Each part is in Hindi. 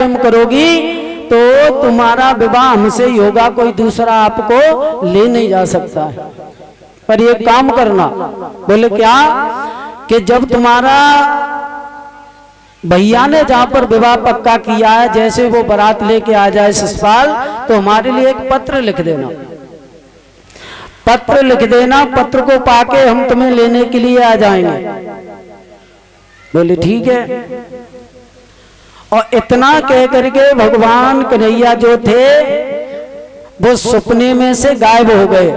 प्रेम करोगी तो तुम्हारा विवाह हमसे ही होगा, कोई दूसरा आपको ले नहीं जा सकता है। पर ये काम करना। बोले क्या? कि जब तुम्हारा भैया ने जहां पर विवाह पक्का किया है, जैसे वो बारात लेके आ जाए ससुराल, तो हमारे लिए एक पत्र लिख देना। पत्र लिख देना, पत्र को पाके हम तुम्हें लेने के लिए आ जाएंगे। बोले ठीक है। और इतना कह करके भगवान कन्हैया जो थे वो सपने में से गायब हो गए।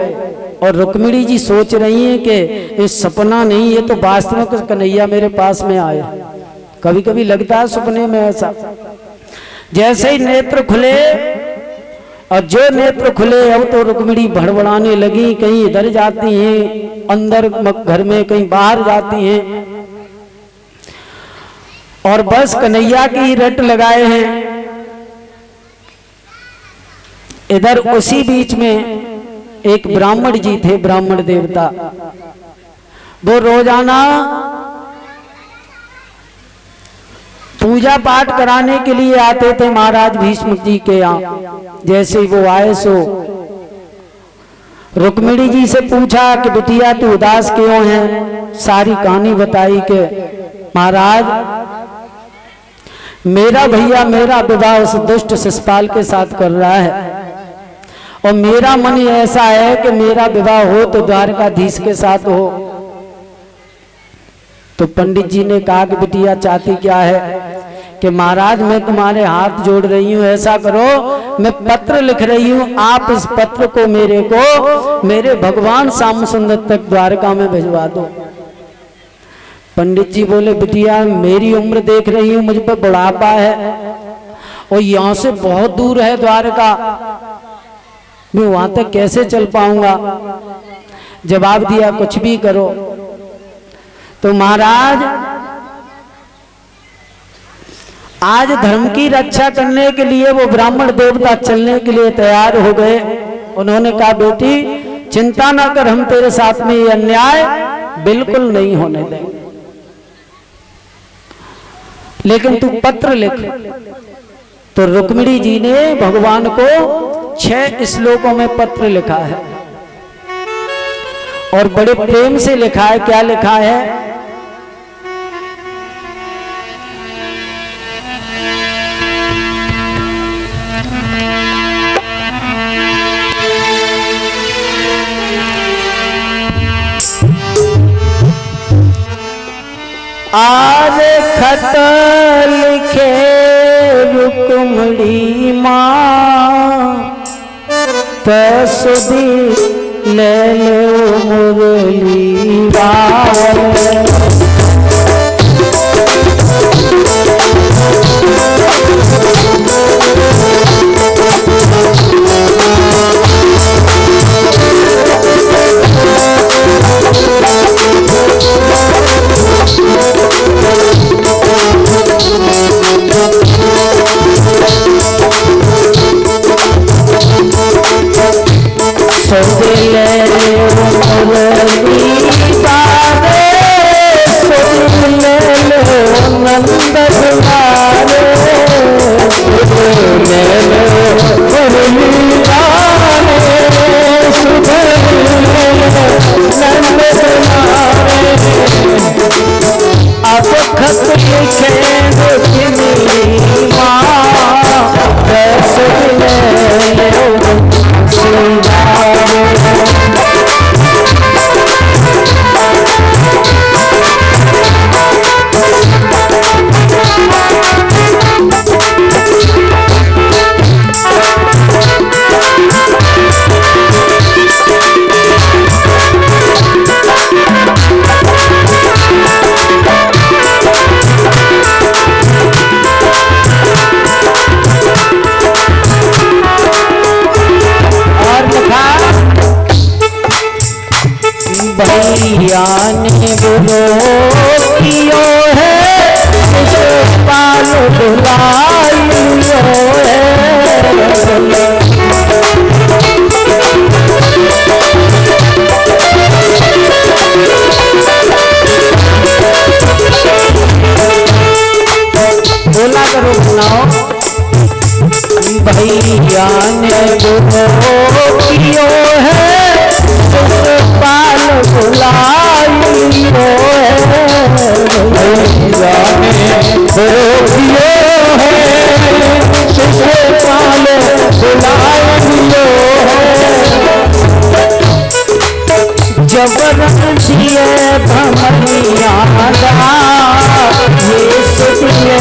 और रुक्मिणी जी सोच रही हैं कि ये सपना नहीं, ये तो वास्तव में कन्हैया मेरे पास में आए। कभी कभी लगता है सपने में ऐसा। जैसे ही नेत्र खुले, और जो नेत्र खुले अब तो रुक्मिणी भड़बड़ाने लगी, कहीं इधर जाती हैं अंदर घर में, कहीं बाहर जाती हैं, और बस कन्हैया की रट लगाए हैं। इधर उसी बीच में एक ब्राह्मण जी थे, ब्राह्मण देवता। वो रोजाना पूजा पाठ कराने के लिए आते थे महाराज भीष्म जी के यहाँ। जैसे ही वो आए सो रुक्मिणी जी से पूछा कि बिटिया तू उदास क्यों है? सारी कहानी बताई कि महाराज मेरा भैया मेरा विवाह उस दुष्ट शिशुपाल के साथ कर रहा है, और मेरा मन ऐसा है कि मेरा विवाह हो तो द्वारकाधीश के साथ हो। तो पंडित जी ने कहा कि बिटिया चाहती क्या है? कि महाराज मैं तुम्हारे हाथ जोड़ रही हूँ, ऐसा करो मैं पत्र लिख रही हूँ, आप इस पत्र को मेरे भगवान श्याम सुंदर तक द्वारका में भिजवा दो। पंडित जी बोले बिटिया मेरी उम्र देख रही हूँ, मुझ पर बुढ़ापा है, और यहाँ से बहुत दूर है द्वारका, मैं वहां तक कैसे चल पाऊंगा? जवाब दिया कुछ भी करो। तो महाराज आज धर्म की रक्षा करने के लिए वो ब्राह्मण देवता चलने के लिए तैयार हो गए। उन्होंने कहा बेटी चिंता ना कर, हम तेरे साथ में ये अन्याय बिल्कुल नहीं होने देंगे, लेकिन तू पत्र लिख। तो रुक्मिणी जी ने भगवान को 6 श्लोकों में पत्र लिखा है, और बड़े प्रेम से लिखा है। क्या लिखा है? आज खत लिखे रुक्मिणी माँ, तसुदी ले लो मुरली बाल। भैया ने जो कियो है शिषपाल बुलाइयो है। भैया ने जो कियो है शिषपाल बुलाइयो है। जबरन जिए भमरिया ये सुनिए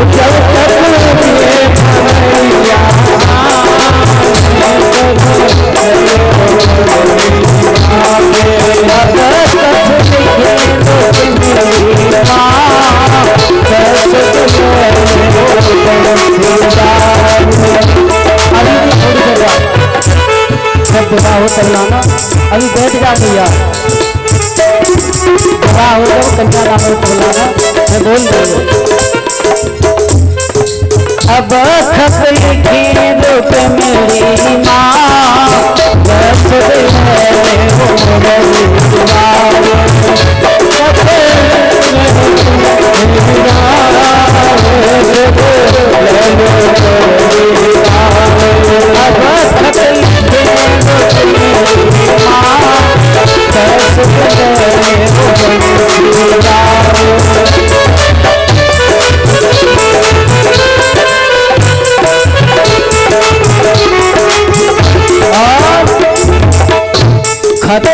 जब तक जिए भमरिया हो चलाना अभी बैठ जा भैया हो जाओ कन्या नाम बोलाना मैं बोल दूंगा। अब खत लिखी रुक मेरी माँ बस खत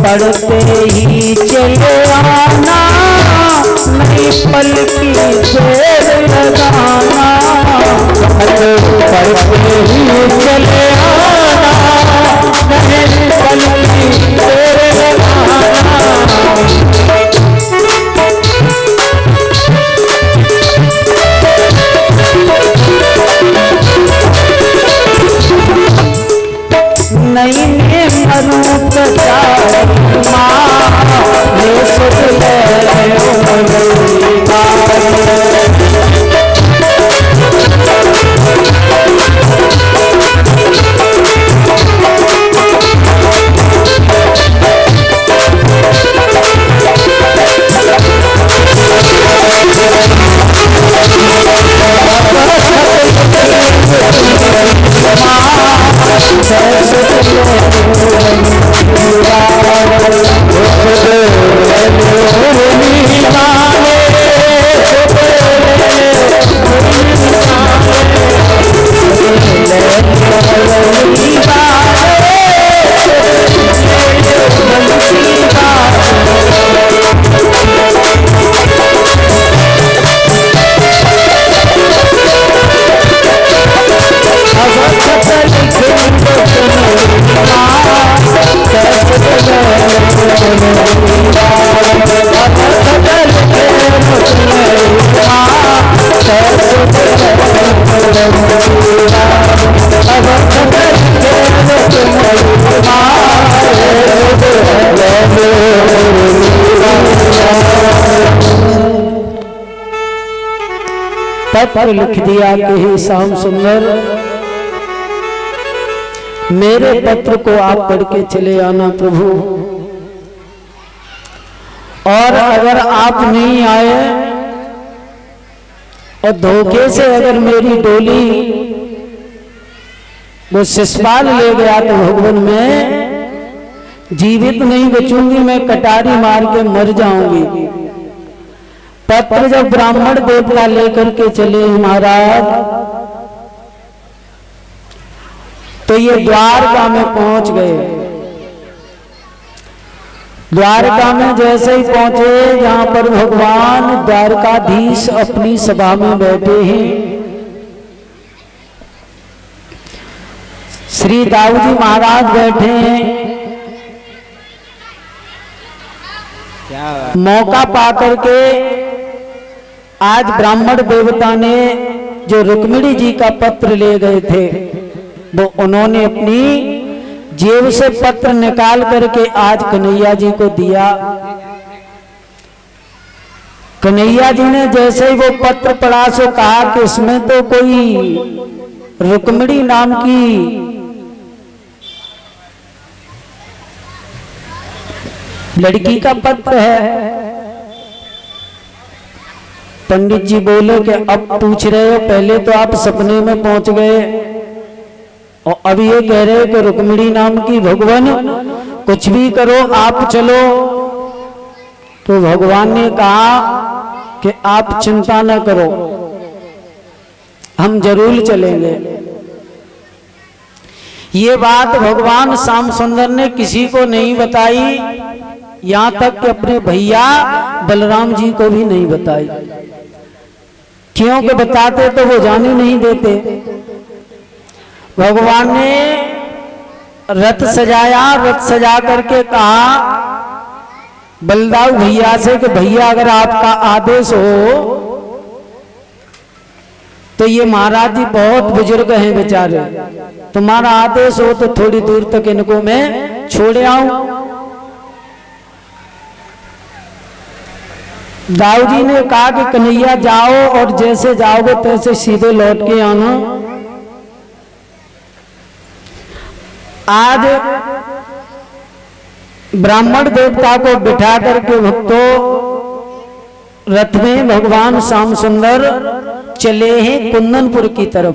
पढ़ते ही चले आना नहीं पल की देर लगाना। खत पढ़ते ही चले आना नहीं पल की देर लगाना। नहीं मनु पत्र लिख दिया कि हे श्याम सुंदर मेरे पत्र को आप पढ़ के चले आना प्रभु, और अगर आप नहीं आए और धोखे से अगर मेरी डोली वो शिषपाल ले गया तो भगवान मैं जीवित नहीं बचूंगी, मैं कटारी मार के मर जाऊंगी। पत्र जब ब्राह्मण देवता लेकर के चले महाराज तो ये द्वारका में पहुंच गए। द्वारका में जैसे ही पहुंचे जहां पर भगवान द्वारकाधीश अपनी सभा में बैठे हैं, श्री दाऊजी महाराज बैठे हैं। मौका पाकर के आज ब्राह्मण देवता ने जो रुक्मिणी जी का पत्र ले गए थे वो उन्होंने अपनी जेब से पत्र निकाल करके आज कन्हैया जी को दिया। कन्हैया जी ने जैसे ही वो पत्र पढ़ा सो कहा कि इसमें तो कोई रुक्मिणी नाम की लड़की का पत्र है। पंडित जी बोले कि अब पूछ रहे हो, पहले तो आप सपने में पहुंच गए और अब ये कह रहे हो कि रुक्मिणी नाम की भगवान कुछ भी करो आप चलो। तो भगवान ने कहा कि आप चिंता न करो, हम जरूर चलेंगे। ये बात भगवान श्याम सुंदर ने किसी को नहीं बताई, यहां तक कि अपने भैया बलराम जी को भी नहीं बताई। क्योंकि बताते तो वो जाने नहीं देते। भगवान ने रथ सजाया, रथ सजा करके कहा बलदाऊ भैया से कि भैया अगर आपका आदेश हो तो ये महाराज जी बहुत बुजुर्ग हैं बेचारे, तुम्हारा आदेश हो तो थोड़ी दूर तक इनको मैं छोड़ आऊं। दाऊ जी ने कहा कि कन्हैया जाओ और जैसे जाओगे तैसे सीधे लौट के आना। आज ब्राह्मण देवता को बिठा करके भक्तों रथ में भगवान श्याम सुंदर चले हैं कुंदनपुर की तरफ।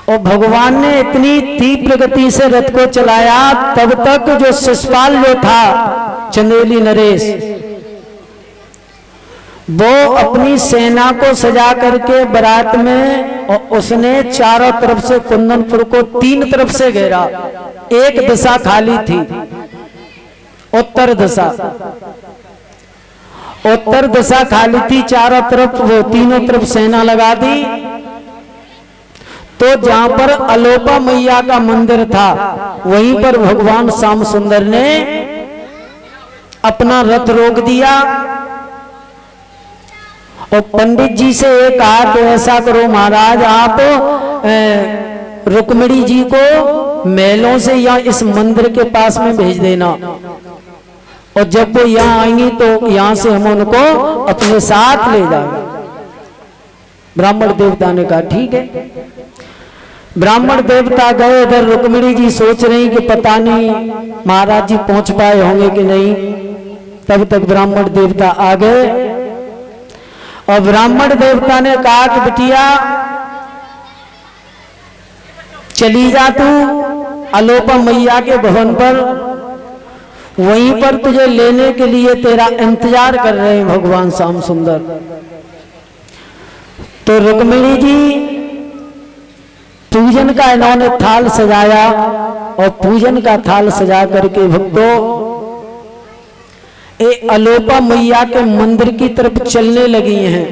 और भगवान ने इतनी तीव्र गति से रथ को चलाया, तब तक जो शिशुपाल जो था चंदेली नरेश, वो अपनी सेना को सजा करके बारात में, और उसने चारों तरफ से कुंदनपुर को 3 तरफ से घेरा। एक दिशा खाली थी, उत्तर दिशा, उत्तर दिशा खाली थी, चारों तरफ वो तीनों तरफ सेना लगा दी। तो जहां पर अलोपा मैया का मंदिर था वहीं पर भगवान श्याम सुंदर ने अपना रथ रोक दिया और पंडित जी से ये कहा कि ऐसा करो महाराज, आप रुक्मिणी जी को महलों से या इस मंदिर के पास में भेज देना, और जब वो यहाँ आएंगी तो यहाँ से हम उनको अपने साथ ले जाएंगे। ब्राह्मण देवता ने कहा ठीक है। ब्राह्मण देवता गए उधर, रुक्मिणी जी सोच रही कि पता नहीं महाराज जी पहुंच पाए होंगे कि नहीं। तब तक ब्राह्मण देवता आ गए और ब्राह्मण देवता ने कहा कि बिटिया चली जा तू अलोपा मैया के भवन पर, वहीं पर तुझे लेने के लिए तेरा इंतजार कर रहे हैं भगवान श्याम सुंदर। तो रुक्मिणी जी पूजन का इन्होंने थाल सजाया और पूजन का थाल सजा करके भक्तों अलोपा मैया के मंदिर की तरफ चलने लगी हैं।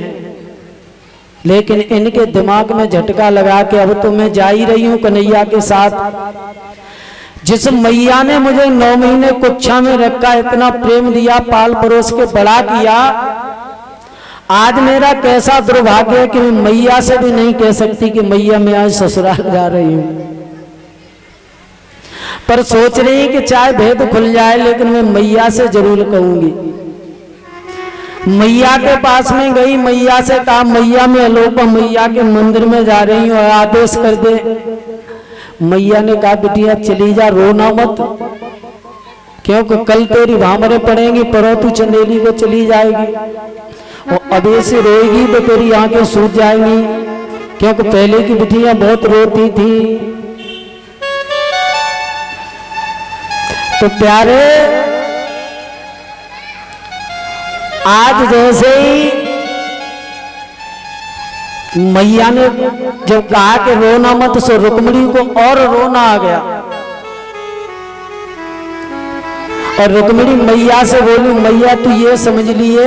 लेकिन इनके दिमाग में झटका लगा कि अब तो मैं जा ही रही हूं कन्हैया के साथ। जिस मैया ने मुझे 9 महीने कुच्छा में रखा, इतना प्रेम दिया, पाल परोस के बड़ा किया, आज मेरा कैसा दुर्भाग्य है कि मैं मैया से भी नहीं कह सकती कि मैया मैं आज ससुराल जा रही हूं। पर सोच रही कि चाहे भेद खुल जाए लेकिन मैं मैया से जरूर कहूंगी। मैया के पास में गई, मैया से कहा मैया मैं अलोपा मैया के मंदिर में जा रही हूं, आदेश कर दे। मैया ने कहा बिटिया चली जा, रोना मत, क्योंकि कल तेरी भामरे पड़ेंगी, पर तू चंदेली को चली जाएगी और अभी से रोएगी तो तेरी आंखें सूज जाएंगी, क्योंकि पहले की बिटिया बहुत रोती थी। तो प्यारे आज जैसे ही मैया ने जब कहा कि रोना मत, सो रुक्मिणी को और रोना आ गया और रुक्मिणी मैया से बोली मैया तू ये समझ लिए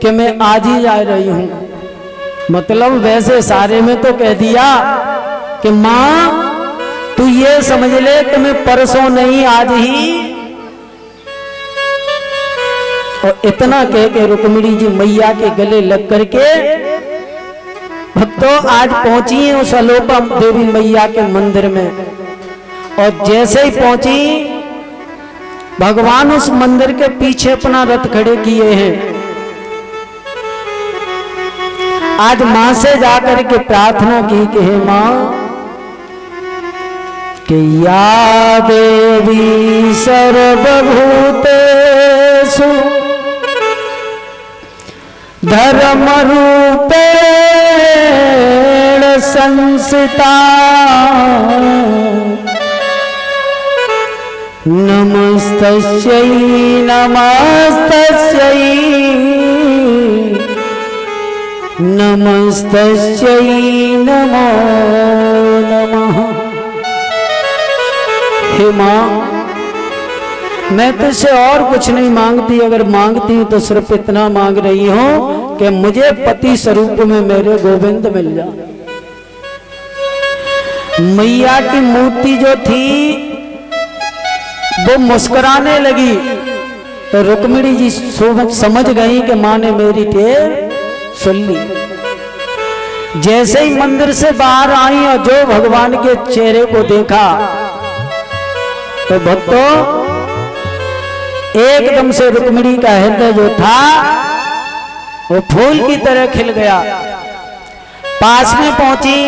कि मैं आज ही जा रही हूं। मतलब वैसे सारे में तो कह दिया कि मां तू ये समझ ले कि मैं परसों नहीं आज ही। और इतना कह के रुक्मिणी जी मैया के गले लग करके भक्तों आज पहुंची है उस अलोपा देवी मैया के मंदिर में। और जैसे ही पहुंची भगवान उस मंदिर के पीछे अपना रथ खड़े किए हैं। आज मां से जाकर के प्रार्थना की कि हे मां कि या देवी सर्वभूतेषु धर्म रूपेण संसिता नमस्तस्यै नमस्तस्यै नमस्तस्यै नमो नमः। हे माँ, मैं तुझसे और कुछ नहीं मांगती, अगर मांगती हूं तो सिर्फ इतना मांग रही हूं कि मुझे पति स्वरूप में मेरे गोविंद मिल जाए। मैया की मूर्ति जो थी वो मुस्कुराने लगी तो रुक्मिणी जी समझ गई कि मां ने मेरी टेर सुन ली। जैसे ही मंदिर से बाहर आई और जो भगवान के चेहरे को देखा तो भक्तों एकदम से रुक्मिणी का हृदय जो था वो फूल की तरह खिल गया। पास में पहुंची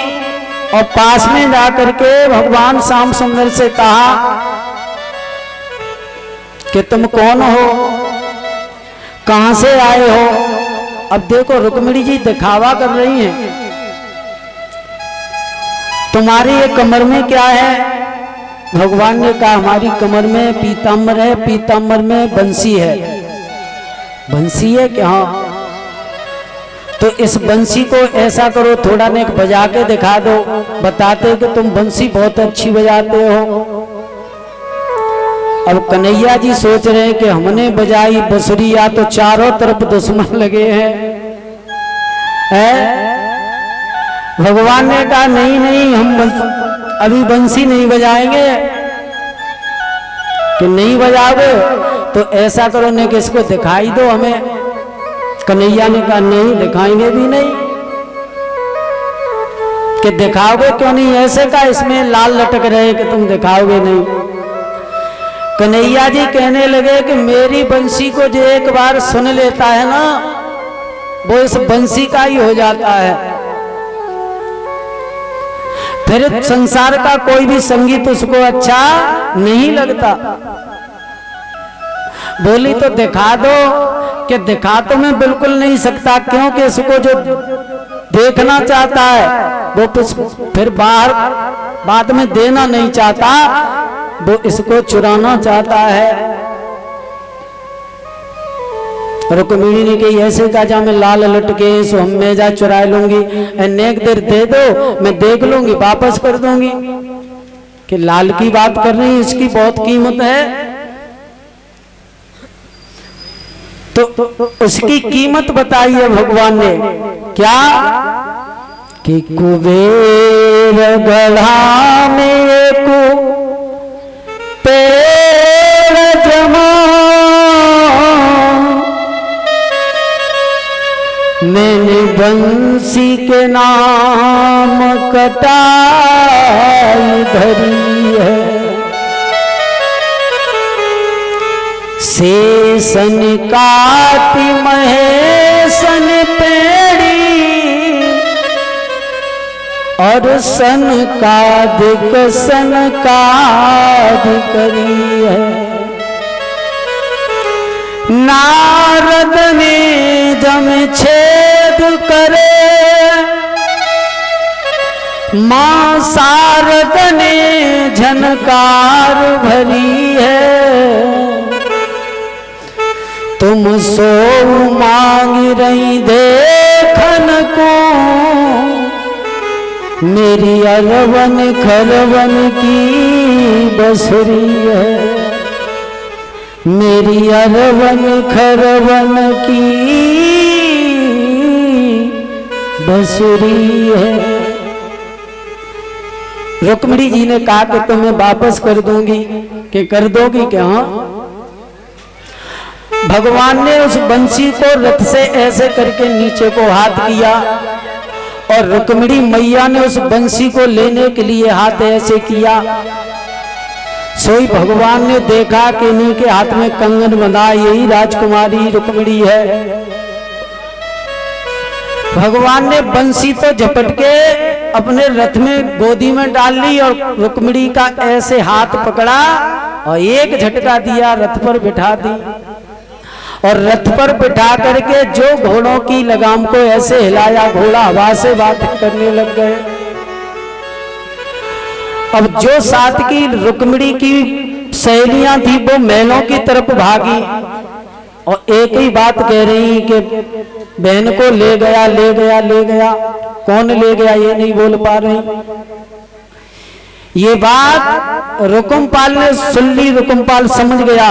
और पास में जाकर के भगवान श्याम सुंदर से कहा कि तुम कौन हो, कहां से आए हो। अब देखो रुक्मिणी जी दिखावा कर रही हैं, तुम्हारी ये कमर में क्या है। भगवान ने कहा हमारी कमर में पीताम्बर है, पीताम्बर में बंसी है। बंसी है क्या? हाँ। तो इस बंसी को ऐसा करो, थोड़ा ने बजा के दिखा दो, बताते कि तुम बंसी बहुत अच्छी बजाते हो। अब कन्हैया जी सोच रहे हैं कि हमने बजाई बंसुरी या तो चारों तरफ दुश्मन लगे हैं। भगवान ने कहा नहीं नहीं, हम अभी बंसी नहीं बजाएंगे। कि नहीं बजाओगे तो ऐसा करो ने कि इसको दिखाई दो हमें। कन्हैया ने कहा नहीं, दिखाएंगे भी नहीं। कि दिखाओगे क्यों नहीं? ऐसे का इसमें लाल लटक रहे कि तुम दिखाओगे नहीं। कन्हैया जी कहने लगे कि मेरी बंसी को जो एक बार सुन लेता है ना, वो इस बंसी का ही हो जाता है। फिर संसार का कोई भी संगीत उसको अच्छा नहीं लगता। बोली तो दिखा दो। कि दिखा तो मैं बिल्कुल नहीं सकता, क्योंकि इसको जो देखना चाहता है वो फिर बाहर बाद में देना नहीं चाहता, वो इसको चुराना चाहता है। रुक्मिणी ने कही ऐसे का जा मैं लाल लटके सो हम मैं जा चुरा लूंगी, नेक देर दे दो मैं देख लूंगी वापस कर दूंगी। कि लाल की बात कर रही, इसकी बहुत कीमत है। तो उसकी कीमत बताई है भगवान ने क्या? कि कुबेर गढ़ा में को पेड़ जमा मैंने बंसी के नाम कटाई धरी है। शेषन काटी महेशन पेड़ी और सन कादिक सन काद करी है। नारद ने जम छेद करे मां शारद ने झनकार भरी है। तुम सो मांग रही देखन को मेरी अरवन खरवन की बसुरी है। मेरी अरवन खरवन की बसुरी है। रुक्मिणी जी ने कहा कि तो मैं वापस कर दूंगी। कि कर दोगी क्या? भगवान ने उस बंसी को रथ से ऐसे करके नीचे को हाथ किया और रुक्मिणी मैया ने उस बंसी को लेने के लिए हाथ ऐसे किया। सोई भगवान ने देखा कि इन्हीं के हाथ में कंगन बंधा, यही राजकुमारी रुक्मिणी है। भगवान ने बंसी तो झपट के अपने रथ में गोदी में डाल ली और रुक्मिणी का ऐसे हाथ पकड़ा और एक झटका दिया, रथ पर बिठा दी। और रथ पर बिठा करके जो घोड़ों की लगाम को ऐसे हिलाया, घोड़ा हवा से बात करने लग गए। अब जो साथ की रुक्मिणी की सहेलियां थी वो महलों की तरफ भागी और एक ही बात कह रही कि बहन को ले गया ले गया ले गया। कौन ले गया ये नहीं बोल पा रही। ये बात रुकुमपाल ने सुन ली। रुकुमपाल समझ गया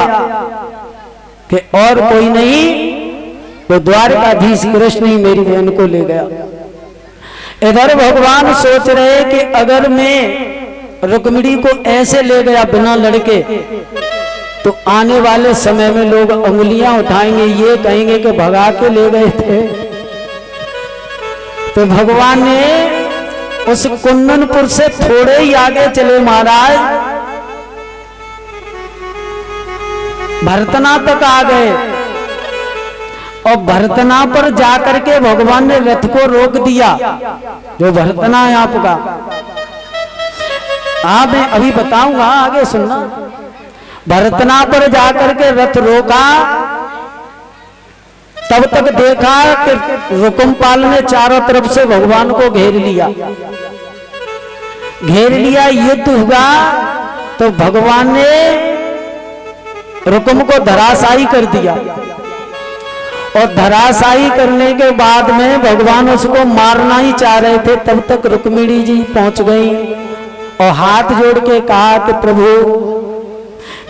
कि और कोई नहीं, वो द्वारकाधीश कृष्ण ही मेरी बहन को ले गया। इधर भगवान सोच रहे कि अगर मैं रुक्मिणी को ऐसे ले गया बिना लड़के तो आने वाले समय में लोग उंगलियां उठाएंगे, ये कहेंगे कि भगा के ले गए थे। तो भगवान ने उस कुंदनपुर से थोड़े ही आगे चले महाराज, भरतना तक आ गए और भरतना पर जाकर के भगवान ने रथ को रोक दिया। जो भरतना है आपका, हाँ मैं अभी बताऊंगा, आगे सुनना। भरतना पर जाकर के रथ रोका, तब तक देखा कि रुकुमपाल ने चारों तरफ से भगवान को घेर लिया। घेर लिया, युद्ध हुआ तो भगवान ने रुकुम को धराशायी कर दिया और धराशायी करने के बाद में भगवान उसको मारना ही चाह रहे थे। तब तक रुक्मिणी जी पहुंच गई और हाथ जोड़ के कहा कि प्रभु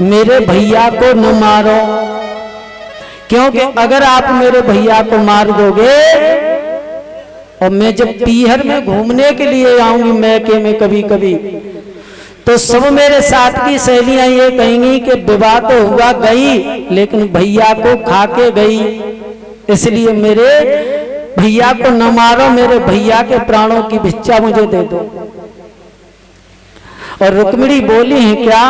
मेरे भैया को न मारो, क्योंकि अगर आप मेरे भैया को मार दोगे और मैं जब पीहर में घूमने के लिए आऊंगी मैके में कभी कभी, तो सब मेरे साथ की सहेलियां ये कहेंगी कि विवाह तो हुआ गई लेकिन भैया को खा के गई, इसलिए मेरे भैया को न मारो, मेरे भैया के प्राणों की भिक्षा मुझे दे दो। और रुक्मिणी बोली है क्या